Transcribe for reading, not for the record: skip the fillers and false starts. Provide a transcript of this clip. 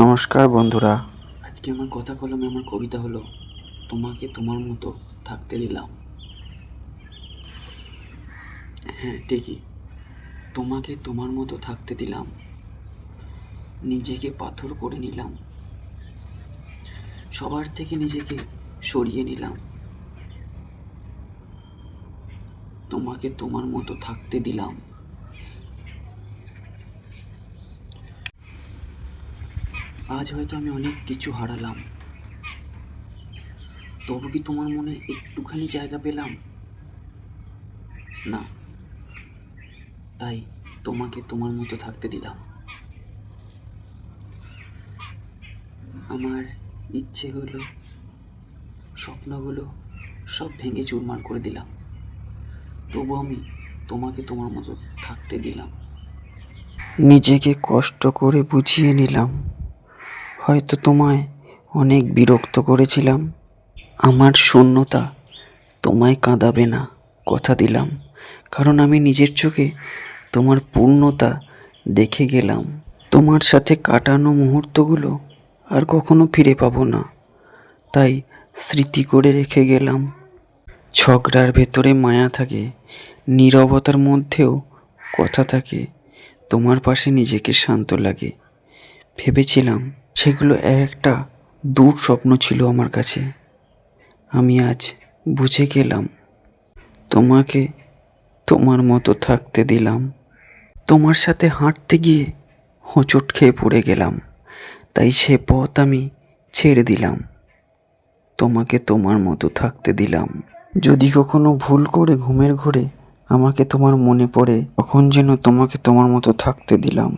নমস্কার বন্ধুরা। আজকে আমার কথা কলমে আমার কবিতা হলো তোমাকে তোমার মতো থাকতে দিলাম। হ্যাঁ, ঠিকই, তোমাকে তোমার মতো থাকতে দিলাম, নিজেকে পাথর করে নিলাম, সবার থেকে নিজেকে সরিয়ে নিলাম, তোমাকে তোমার মতো থাকতে দিলাম। আজ হয়তো আমি অনেক কিছু হারালাম, তবু কি তোমার মনে একটুখানি জায়গা পেলাম না? তাই তোমাকে তোমার মতো থাকতে দিলাম। আমার ইচ্ছেগুলো, স্বপ্নগুলো সব ভেঙে চুরমার করে দিলাম, তবু আমি তোমাকে তোমার মতো থাকতে দিলাম। নিজেকে কষ্ট করে বুঝিয়ে নিলাম, হয়তো তোমায় অনেক বিরক্ত করেছিলাম। আমার শূন্যতা তোমায় কাঁদাবে না, কথা দিলাম, কারণ আমি নিজের চোখে তোমার পূর্ণতা দেখে গেলাম। তোমার সাথে কাটানো মুহূর্তগুলো আর কখনো ফিরে পাবো না, তাই স্মৃতি করে রেখে গেলাম। ঝগড়ার ভেতরে মায়া থাকে, নীরবতার মধ্যেও কথা থাকে, তোমার পাশে নিজেকে শান্ত লাগে। ভেবেছিলাম সেগুলো একটা দূর স্বপ্ন ছিল আমার কাছে। আমি আজ বুঝে গেলাম, তোমাকে তোমার মতো থাকতে দিলাম। তোমার সাথে হাঁটতে গিয়ে হোঁচট খেয়ে পড়ে গেলাম, তাই সে পথ আমি ছেড়ে দিলাম, তোমাকে তোমার মতো থাকতে দিলাম। যদি কখনো ভুল করে ঘুমের ঘোরে আমাকে তোমার মনে পড়ে, তখন যেন তোমাকে তোমার মতো থাকতে দিলাম।